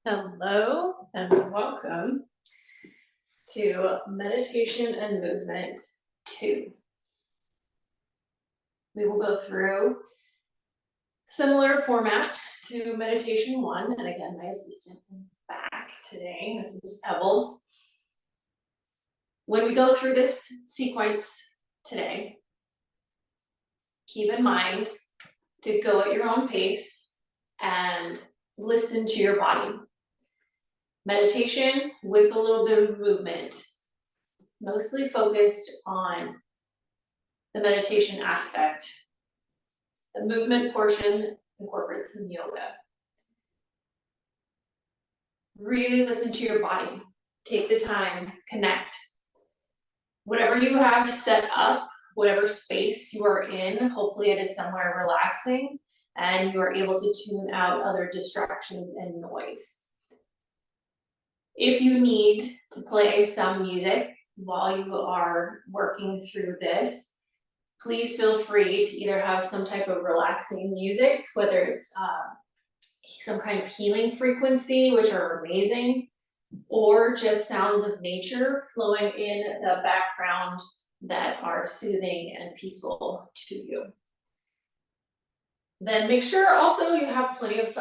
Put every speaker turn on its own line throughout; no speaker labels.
Hello and welcome to Meditation and Movement 2. We will go through similar format to Meditation 1, and again, my assistant is back today. This is Pebbles. When we go through this sequence today, keep in mind to go at your own pace and listen to your body. Meditation with a little bit of movement, mostly focused on the meditation aspect. The movement portion incorporates some yoga. Really listen to your body. Take the time, connect. Whatever you have set up, whatever space you are in, hopefully it is somewhere relaxing and you are able to tune out other distractions and noise. If you need to play some music while you are working through this, please feel free to either have some type of relaxing music, whether it's some kind of healing frequency, which are amazing, or just sounds of nature flowing in the background that are soothing and peaceful to you. Then make sure also you have plenty of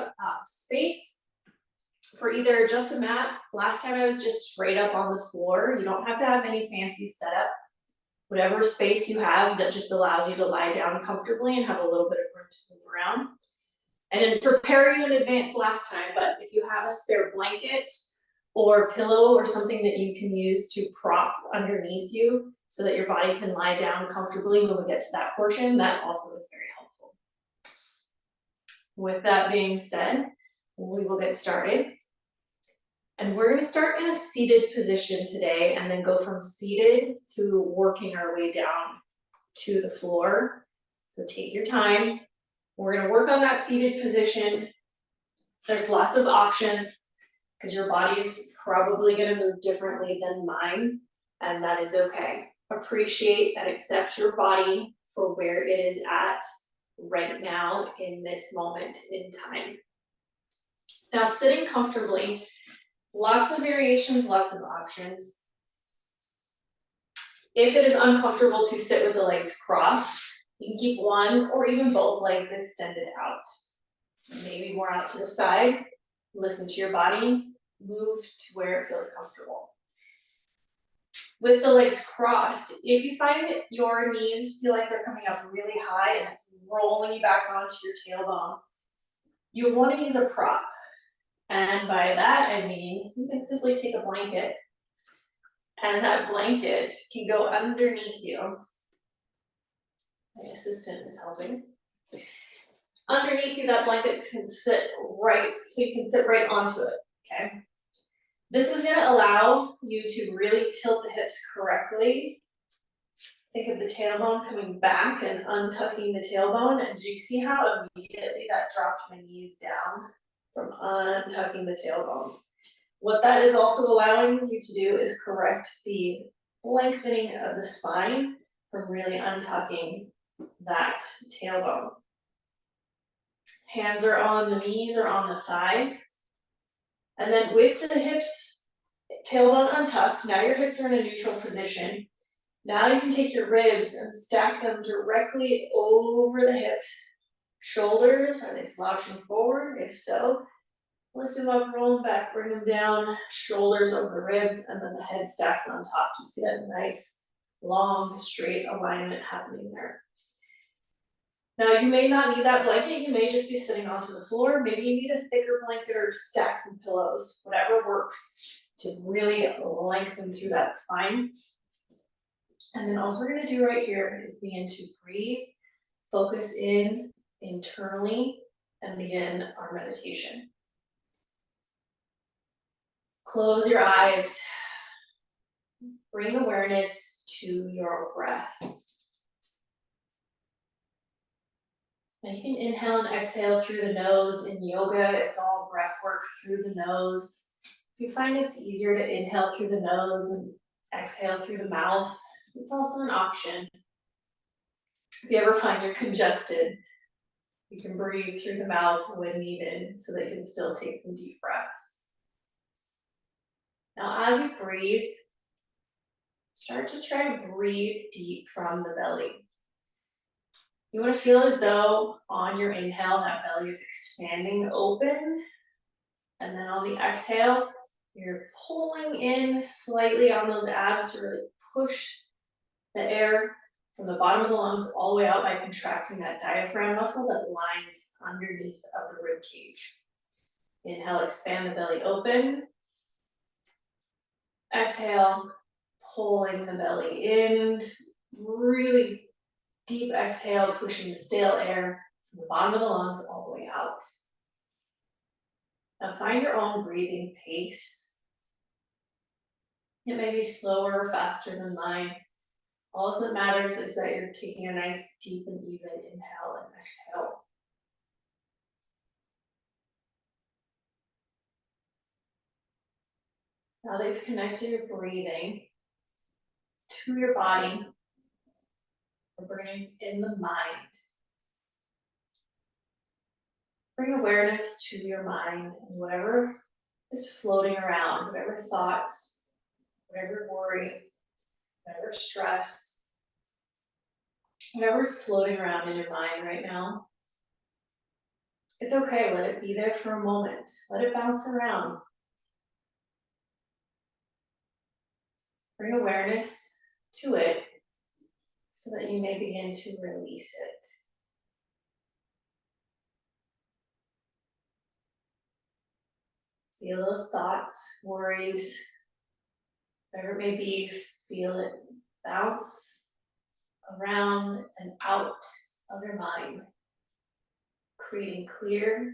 space for either just a mat. Last time I was just straight up on the floor. You don't have to have any fancy setup. Whatever space you have that just allows you to lie down comfortably and have a little bit of room to move around. I didn't prepare you in advance last time, but if you have a spare blanket or pillow or something that you can use to prop underneath you so that your body can lie down comfortably when we get to that portion, that also is very helpful. With that being said, we will get started. And we're going to start in a seated position today and then go from seated to working our way down to the floor. So take your time. We're going to work on that seated position. There's lots of options because your body's probably going to move differently than mine, and that is okay. Appreciate and accept your body for where it is at right now in this moment in time. Now, sitting comfortably, lots of variations, lots of options. If it is uncomfortable to sit with the legs crossed, you can keep one or even both legs extended out. Maybe more out to the side. Listen to your body. Move to where it feels comfortable. With the legs crossed, if you find your knees feel like they're coming up really high and it's rolling you back onto your tailbone, you'll want to use a prop. And by that, I mean, you can simply take a blanket and that blanket can go underneath you. My assistant is helping. Underneath you, that blanket can sit right, so you can sit right onto it, okay? This is gonna allow you to really tilt the hips correctly. Think of the tailbone coming back and untucking the tailbone. And do you see how immediately that dropped my knees down from untucking the tailbone? What that is also allowing you to do is correct the lengthening of the spine from really untucking that tailbone. Hands are on the knees or on the thighs. And then with the hips, tailbone untucked, now your hips are in a neutral position. Now you can take your ribs and stack them directly over the hips. Shoulders, are they slouching forward? If so, lift them up, roll them back, bring them down, shoulders over the ribs, and then the head stacks on top. You see that nice, long, straight alignment happening there. Now, you may not need that blanket. You may just be sitting onto the floor. Maybe you need a thicker blanket or stack some pillows, whatever works to really lengthen through that spine. And then all we're going to do right here is begin to breathe, focus in internally, and begin our meditation. Close your eyes. Bring awareness to your breath. And you can inhale and exhale through the nose. In yoga, it's all breath work through the nose. If you find it's easier to inhale through the nose and exhale through the mouth, it's also an option. If you ever find you're congested, You can breathe through the mouth when needed so that you can still take some deep breaths. Now, as you breathe, start to try to breathe deep from the belly. You want to feel as though on your inhale, that belly is expanding open. And then on the exhale, you're pulling in slightly on those abs to really push the air from the bottom of the lungs all the way out by contracting that diaphragm muscle that lines underneath of the rib cage. Inhale, expand the belly open. Exhale, pulling the belly in. Really deep exhale, pushing the stale air from the bottom of the lungs all the way out. Now find your own breathing pace. It may be slower or faster than mine. All that matters is that you're taking a nice, deep and even inhale and exhale. Now that you've connected your breathing to your body, we're bringing in the mind. Bring awareness to your mind and whatever is floating around, whatever thoughts, whatever worry, whatever stress, whatever's floating around in your mind right now. It's okay, let it be there for a moment. Let it bounce around. Bring awareness to it so that you may begin to release it. Feel those thoughts, worries, whatever it may be, feel it bounce around and out of your mind, creating clear,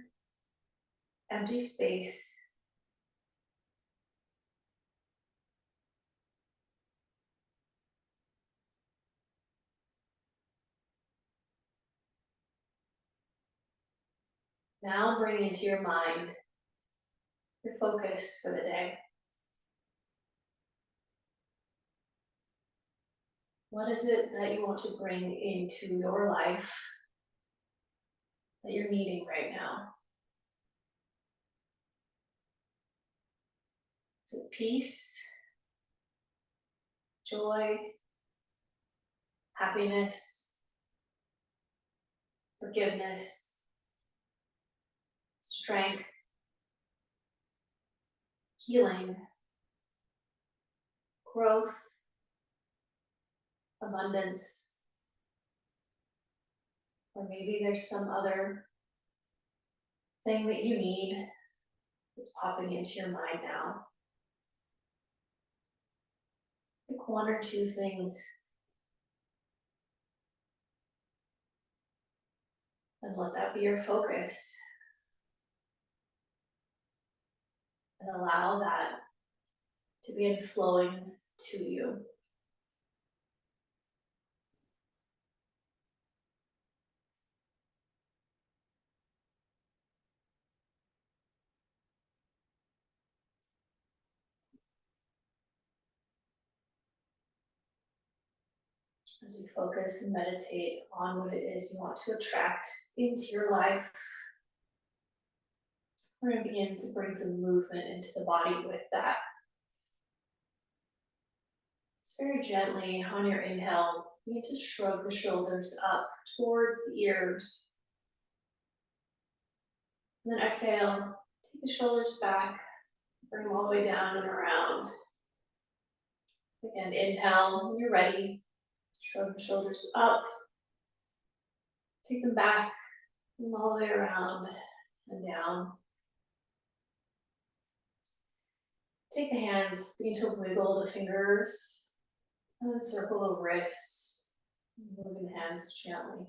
empty space. Now bring into your mind your focus for the day. What is it that you want to bring into your life that you're needing right now? Is it peace, joy, happiness, forgiveness, strength, healing, growth, abundance, or maybe there's some other thing that you need that's popping into your mind now. Pick one or two things and let that be your focus. And allow that to be flowing to you. As you focus and meditate on what it is you want to attract into your life, we're going to begin to bring some movement into the body with that. It's very gently on your inhale, you need to shrug the shoulders up towards the ears. And then exhale, take the shoulders back, bring them all the way down and around. Again, inhale, when you're ready, shrug the shoulders up, take them back, bring them all the way around and down. Take the hands, begin to wiggle the fingers, and then circle the wrists, moving the hands gently.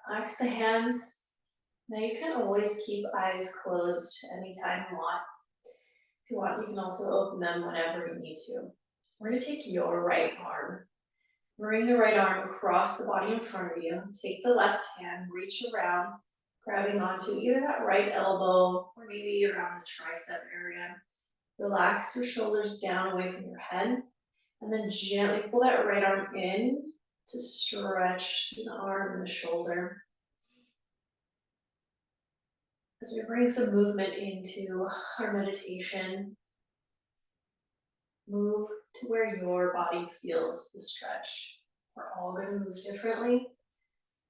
Relax the hands. Now you can always keep eyes closed anytime you want. If you want, you can also open them whenever you need to. We're going to take your right arm. Bring the right arm across the body in front of you. Take the left hand, reach around, grabbing onto either that right elbow or maybe around the tricep area. Relax your shoulders down away from your head, and then gently pull that right arm in to stretch the arm and the shoulder. As we bring some movement into our meditation, move to where your body feels the stretch. We're all going to move differently.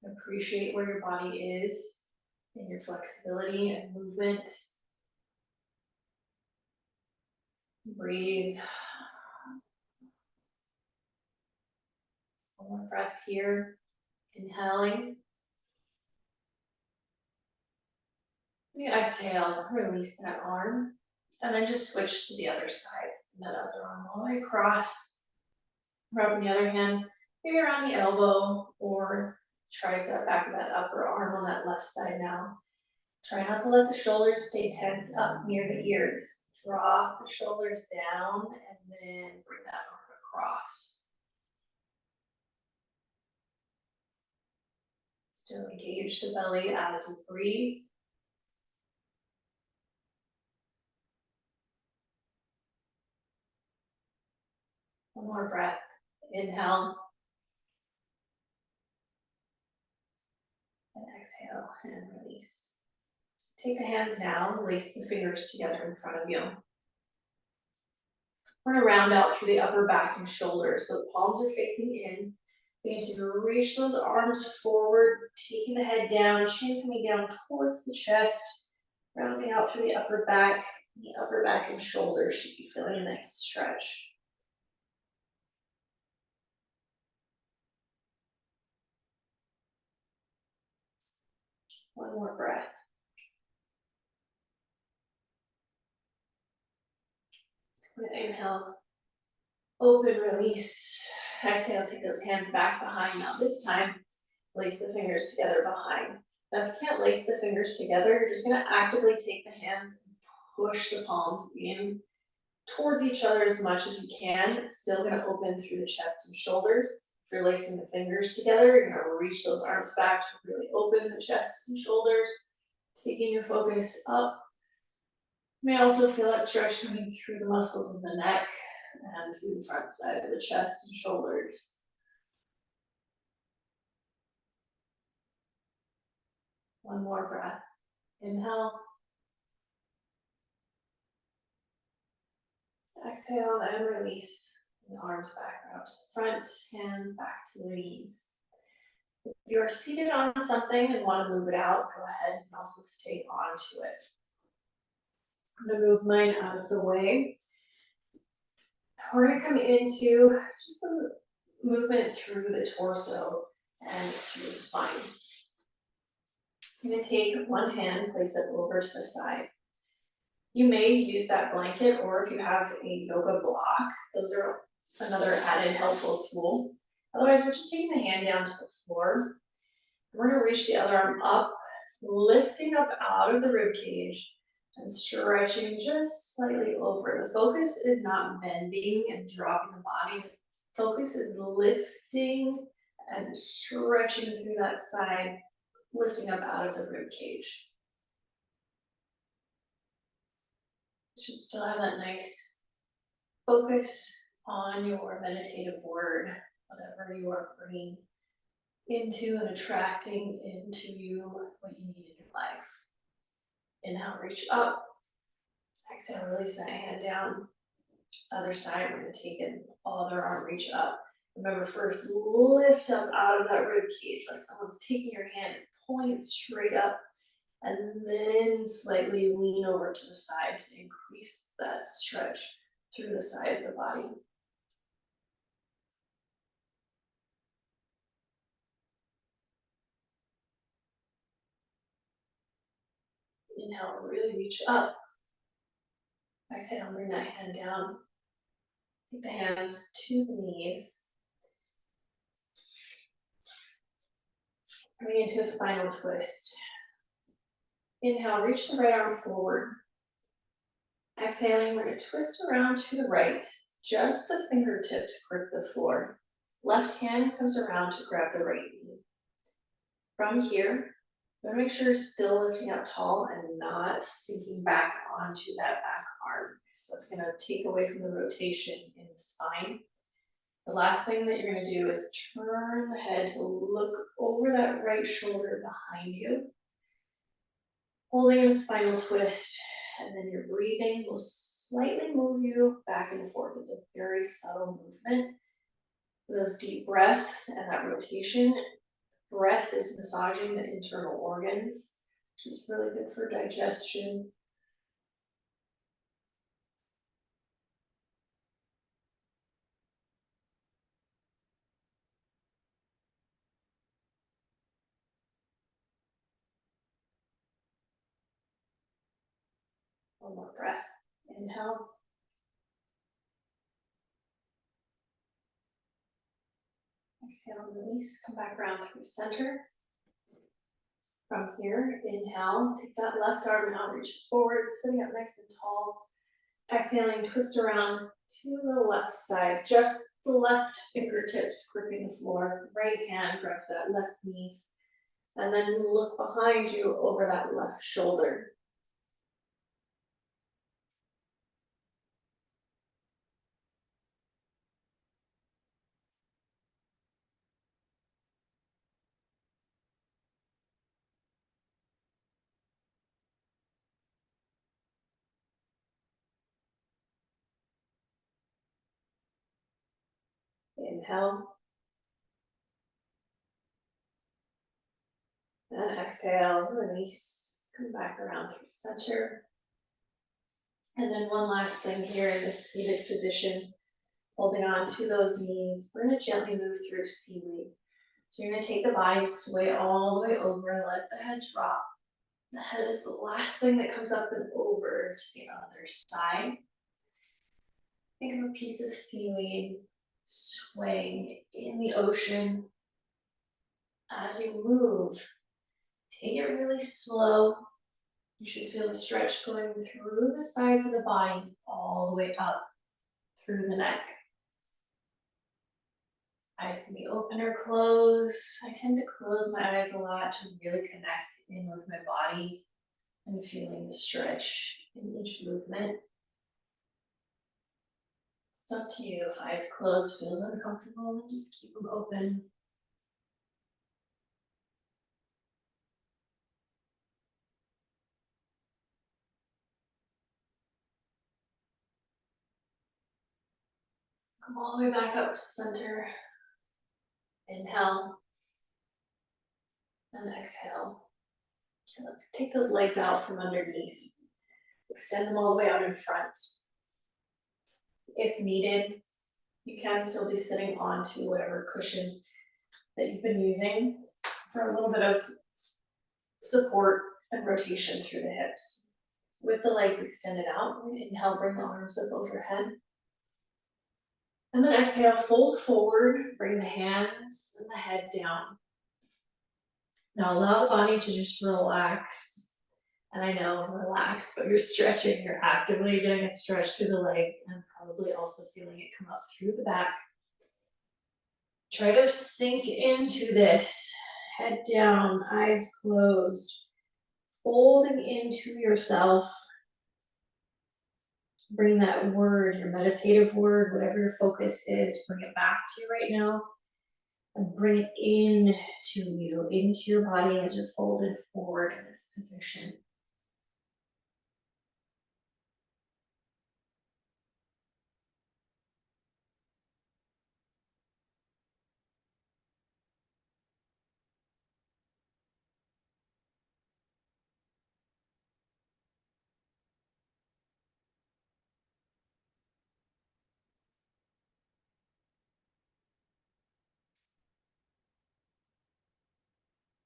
Appreciate where your body is in your flexibility and movement. Breathe. One more breath here. Inhaling. We exhale, release that arm, and then just switch to the other side. That other arm all the way across. Rubbing the other hand maybe around the elbow or tricep back of that upper arm on that left side now. Try not to let the shoulders stay tense up near the ears. Drop the shoulders down and then bring that arm across. Still engage the belly as you breathe. One more breath. Inhale. And exhale and release. Take the hands down, lace the fingers together in front of you. We're going to round out through the upper back and shoulders. So the palms are facing in. Begin to reach those arms forward, taking the head down, chin coming down towards the chest, rounding out through the upper back. The upper back and shoulders should be feeling a nice stretch. One more breath. Inhale, open, release. Exhale, take those hands back behind. Now this time, lace the fingers together behind. Now if you can't lace the fingers together, you're just going to actively take the hands and push the palms in towards each other as much as you can. It's still going to open through the chest and shoulders. If you're lacing the fingers together, you're going to reach those arms back to really open the chest and shoulders, taking your focus up. You may also feel that stretch coming through the muscles of the neck and through the front side of the chest and shoulders. One more breath. Inhale. Exhale and release. The arms back out to the front, hands back to the knees. If you are seated on something and want to move it out, go ahead and also stay onto it. I'm going to move mine out of the way. We're going to come into just some movement through the torso and through the spine. I'm going to take one hand, place it over to the side. You may use that blanket, or if you have a yoga block, those are another added helpful tool. Otherwise, we're just taking the hand down to the floor. We're going to reach the other arm up, lifting up out of the rib cage and stretching just slightly over. The focus is not bending and dropping the body. The focus is lifting and stretching through that side, lifting up out of the rib cage. You should still have that nice focus on your meditative word, whatever you are bringing into and attracting into you what you need in your life. Inhale, reach up. Exhale, release that hand down. Other side, we're going to take it, other arm, reach up. Remember, first lift up out of that rib cage, like someone's taking your hand and pulling it straight up, and then slightly lean over to the side to increase that stretch through the side of the body. Inhale, really reach up. Exhale, bring that hand down. Take the hands to the knees. Coming into a spinal twist. Inhale, reach the right arm forward. Exhaling, we're going to twist around to the right. Just the fingertips grip the floor. Left hand comes around to grab the right knee. From here, we're going to make sure you're still lifting up tall and not sinking back onto that back arm. So that's going to take away from the rotation in the spine. The last thing that you're gonna do is turn the head to look over that right shoulder behind you, holding in a spinal twist, and then your breathing will slightly move you back and forth. It's a very subtle movement. Those deep breaths and that rotation, breath is massaging the internal organs, which is really good for digestion. One more breath. Inhale. Exhale, release. Come back around through center. From here, inhale, take that left arm and out, reach it forward, sitting up nice and tall. Exhaling, twist around to the left side, just the left fingertips gripping the floor. Right hand grabs that left knee. And then look behind you over that left shoulder. Inhale. And exhale, release. Come back around through center. And then one last thing here in this seated position, holding on to those knees. We're gonna gently move through seaweed. So you're gonna take the body, sway all the way over, let the head drop. The head is the last thing that comes up and over to the other side. Think of a piece of seaweed swaying in the ocean. As you move, take it really slow. You should feel the stretch going through the sides of the body, all the way up through the neck. Eyes can be open or closed. I tend to close my eyes a lot to really connect in with my body and feeling the stretch in each movement. It's up to you. If eyes closed feels uncomfortable, then just keep them open. Come all the way back up to center. Inhale and exhale. Okay, let's take those legs out from underneath. Extend them all the way out in front. If needed, you can still be sitting onto whatever cushion that you've been using for a little bit of support and rotation through the hips. With the legs extended out, inhale, bring the arms up overhead. And then exhale, fold forward, bring the hands and the head down. Now allow the body to just relax. And I know, relax, but you're stretching, you're actively getting a stretch through the legs and probably also feeling it come up through the back. Try to sink into this, head down, eyes closed, folding into yourself. Bring that word, your meditative word, whatever your focus is, bring it back to you right now and bring it into you, into your body as you're folded forward in this position.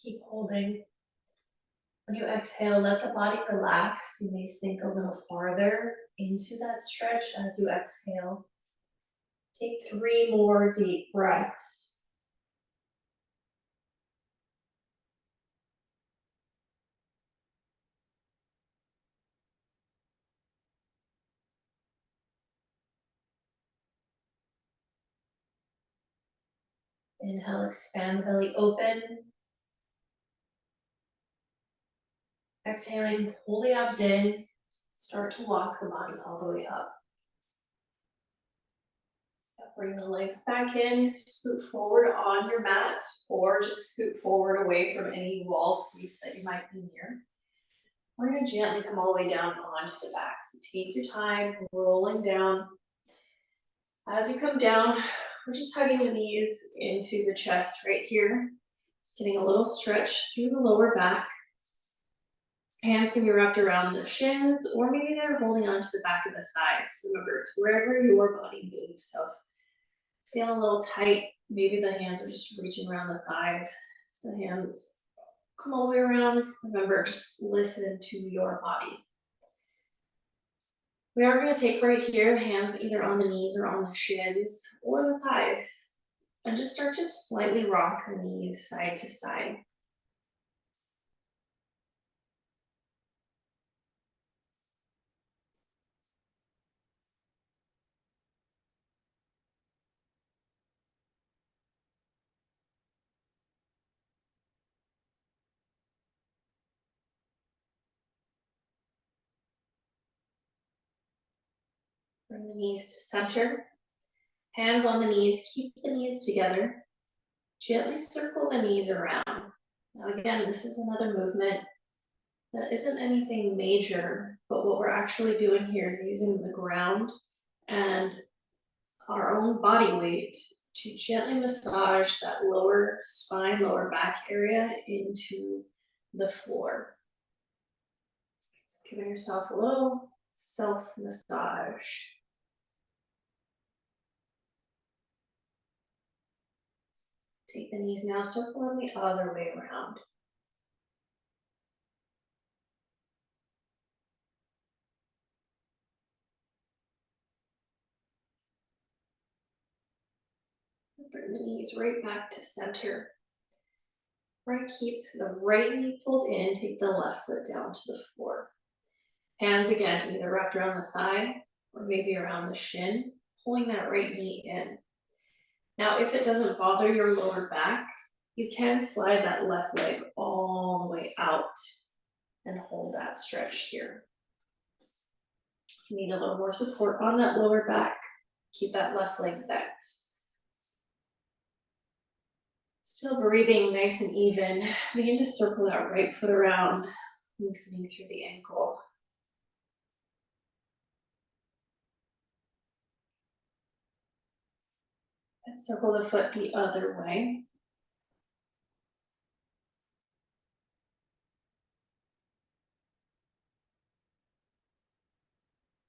Keep holding. When you exhale, let the body relax. You may sink a little farther into that stretch as you exhale. Take 3 more deep breaths. Inhale, expand the belly open. Exhaling, pull the abs in. Start to walk the body all the way up. Bring the legs back in, scoot forward on your mat, or just scoot forward away from any wall space that you might be near. We're gonna gently come all the way down onto the back. So take your time, rolling down. As you come down, we're just hugging the knees into the chest right here, getting a little stretch through the lower back. Hands can be wrapped around the shins, or maybe they're holding onto the back of the thighs. Remember, it's wherever your body moves. So feel a little tight. Maybe the hands are just reaching around the thighs. So the hands come all the way around. Remember, just listen to your body. We are going to take right here, hands either on the knees or on the shins or the thighs, and just start to slightly rock the knees side to side. Bring the knees to center. Hands on the knees, keep the knees together. Gently circle the knees around. Now again, this is another movement that isn't anything major, but what we're actually doing here is using the ground and our own body weight to gently massage that lower spine, lower back area into the floor. So giving yourself a little self-massage. Take the knees now, circle them the other way around. Bring the knees right back to center. We're going to keep the right knee pulled in, take the left foot down to the floor. Hands again, either wrapped around the thigh or maybe around the shin, pulling that right knee in. Now, if it doesn't bother your lower back, you can slide that left leg all the way out and hold that stretch here. If you need a little more support on that lower back, keep that left leg bent. Still breathing nice and even. Begin to circle that right foot around, loosening through the ankle. And circle the foot the other way.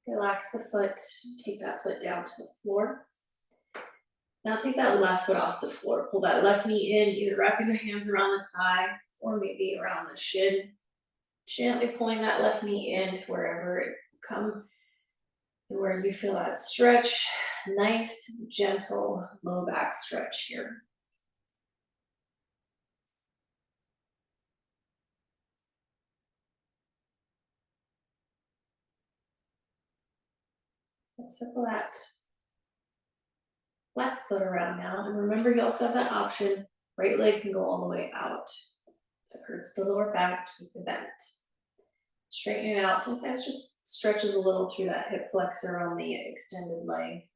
Relax the foot, take that foot down to the floor. Now take that left foot off the floor. Pull that left knee in, either wrapping your hands around the thigh or maybe around the shin. Gently pulling that left knee in to wherever it comes, where you feel that stretch. Nice, gentle, low back stretch here. Let's circle that left foot around now. And remember, you also have that option. Right leg can go all the way out. If it hurts the lower back, keep it bent. Straighten it out. Sometimes just stretches a little through that hip flexor on the extended leg.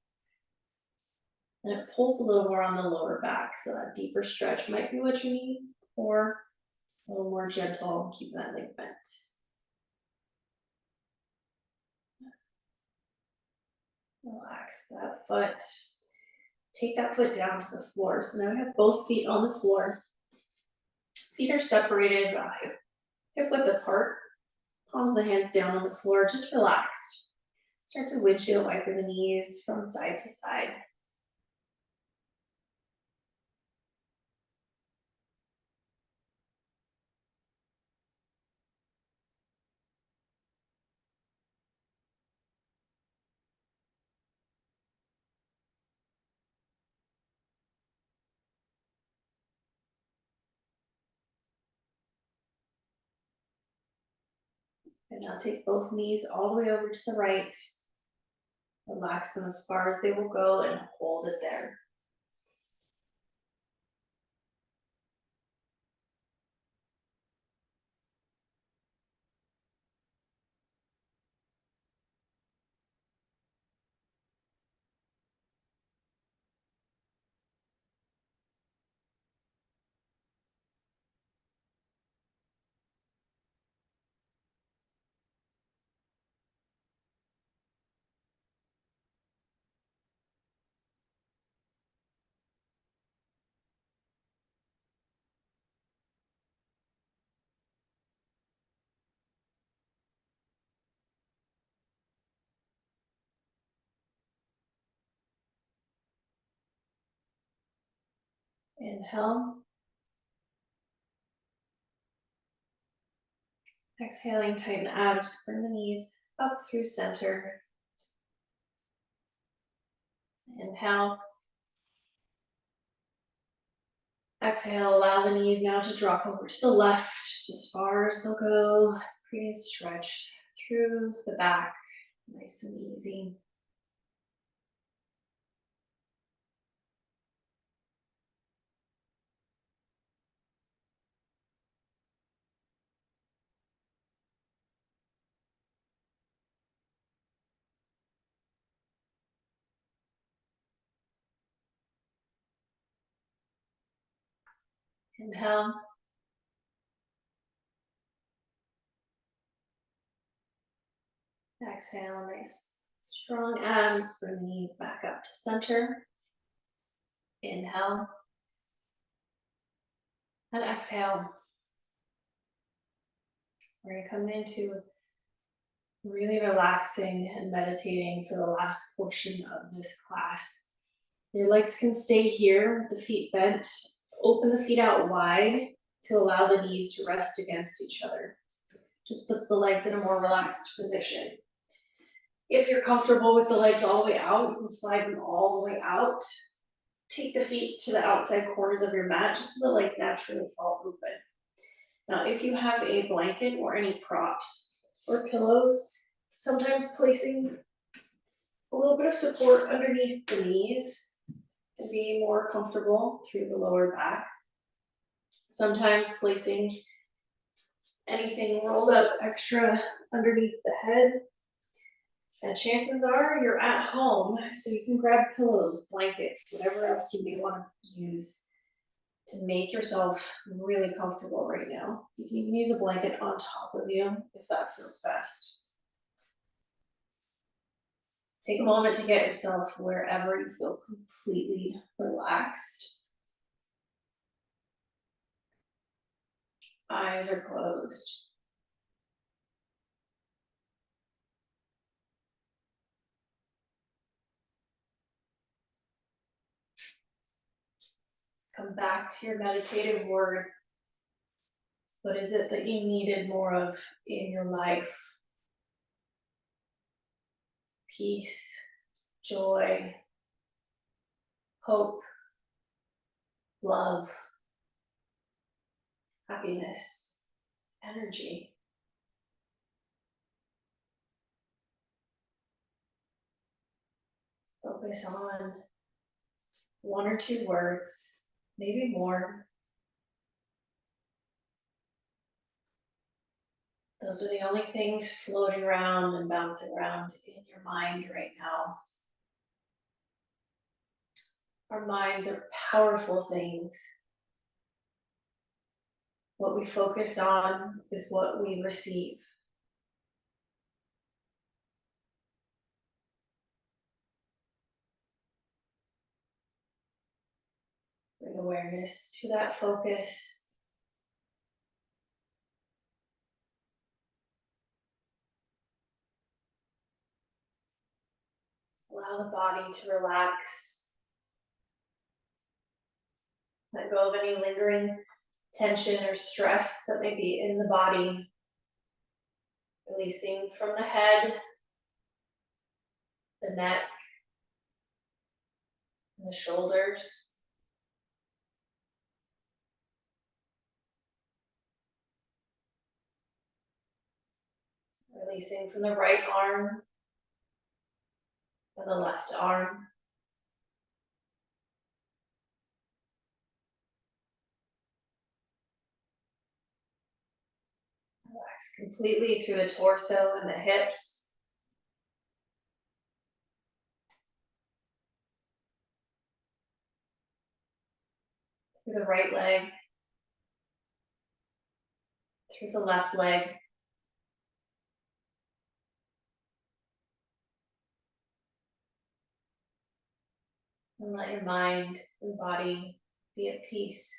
And it pulls a little more on the lower back. So that deeper stretch might be what you need, or a little more gentle, keep that leg bent. Relax that foot. Take that foot down to the floor. So now we have both feet on the floor. Feet are separated, hip width apart. Palms of the hands down on the floor, just relaxed. Start to windshield wiper the knees from side to side. And now take both knees all the way over to the right. Relax them as far as they will go and hold it there. Inhale. Exhaling, tighten the abs, bring the knees up through center. Inhale. Exhale, allow the knees now to drop over to the left, just as far as they'll go. Create a stretch through the back, nice and easy. Inhale. Exhale, nice strong abs, bring the knees back up to center. Inhale. And exhale. We're going to come into really relaxing and meditating for the last portion of this class. Your legs can stay here with the feet bent. Open the feet out wide to allow the knees to rest against each other. Just puts the legs in a more relaxed position. If you're comfortable with the legs all the way out, you can slide them all the way out. Take the feet to the outside corners of your mat just so the legs naturally fall open. Now, if you have a blanket or any props or pillows, sometimes placing a little bit of support underneath the knees can be more comfortable through the lower back. Sometimes placing anything rolled up extra underneath the head. And chances are you're at home, so you can grab pillows, blankets, whatever else you may want to use to make yourself really comfortable right now. You can even use a blanket on top of you if that feels best. Take a moment to get yourself wherever you feel completely relaxed. Eyes are closed. Come back to your meditative word. What is it that you needed more of in your life? Peace, joy, hope, love, happiness, energy. Focus on one or two words, maybe more. Those are the only things floating around and bouncing around in your mind right now. Our minds are powerful things. What we focus on is what we receive. Bring awareness to that focus. Allow the body to relax. Let go of any lingering tension or stress that may be in the body. Releasing from the head, the neck, and the shoulders. Releasing from the right arm and the left arm. Relax completely through the torso and the hips. Through the right leg. Through the left leg. And let your mind and body be at peace.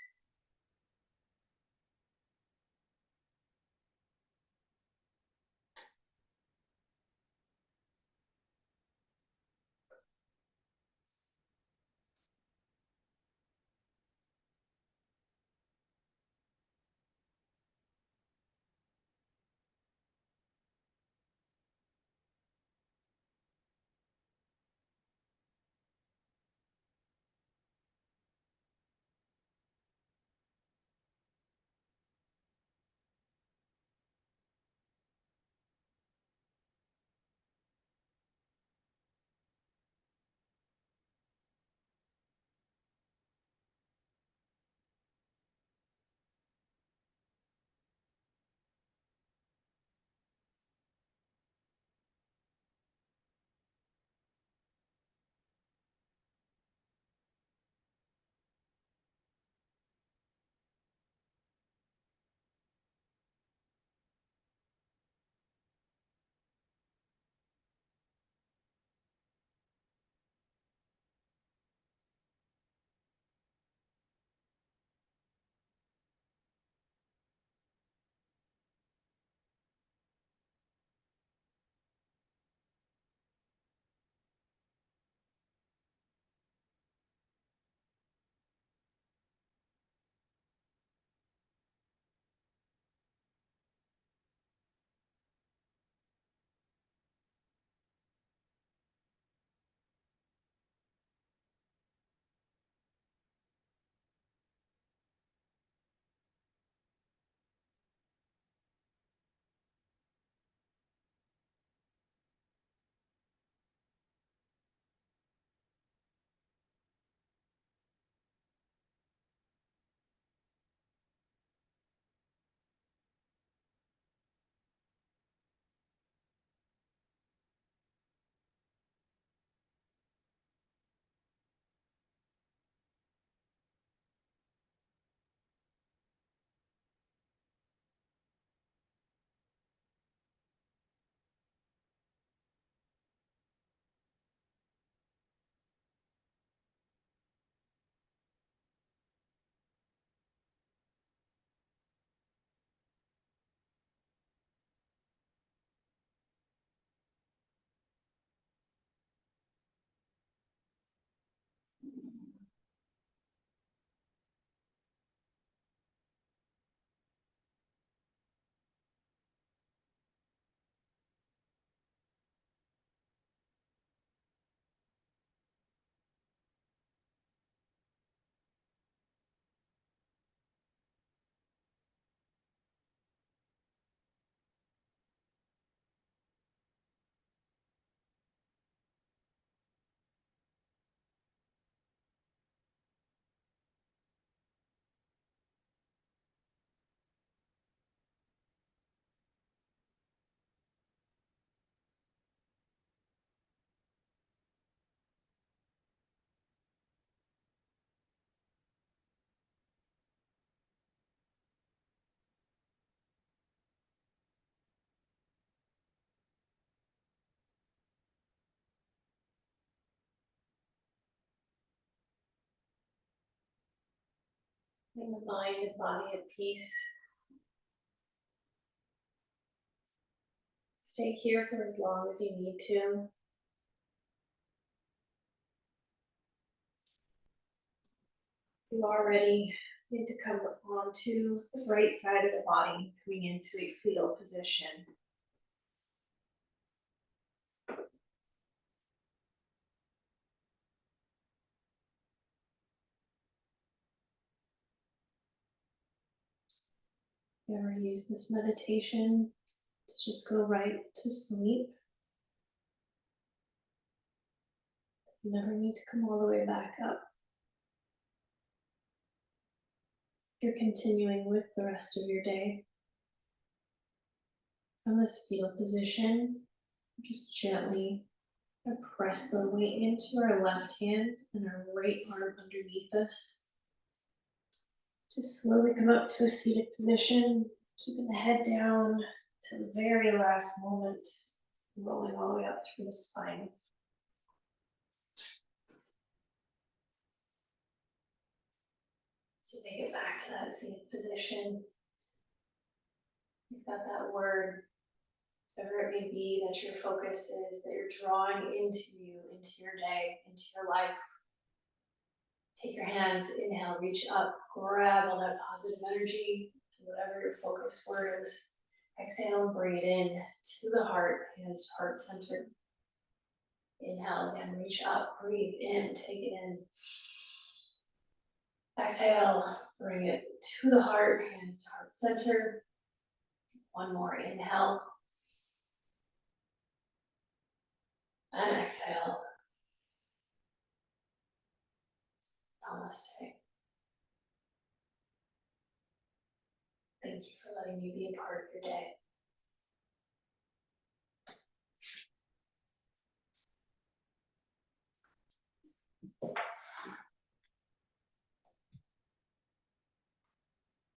Bring the mind and body at peace. Stay here for as long as you need to. If you are ready, you need to come onto the right side of the body, coming into a fetal position. If you ever use this meditation to just go right to sleep, you never need to come all the way back up. You're continuing with the rest of your day. From this fetal position, just gently press the weight into our left hand and our right arm underneath us. Just slowly come up to a seated position, keeping the head down to the very last moment, rolling all the way up through the spine. So make it back to that seated position. You've got that word, whatever it may be that your focus is, that you're drawing into you, into your day, into your life. Take your hands, inhale, reach up, grab all that positive energy, whatever your focus word is. Exhale, bring it in to the heart, hands to heart center. Inhale again, reach up, breathe in, take it in. Exhale, bring it to the heart, hands to heart center. One more, inhale. And exhale. Namaste. Thank you for letting me be a part of your day.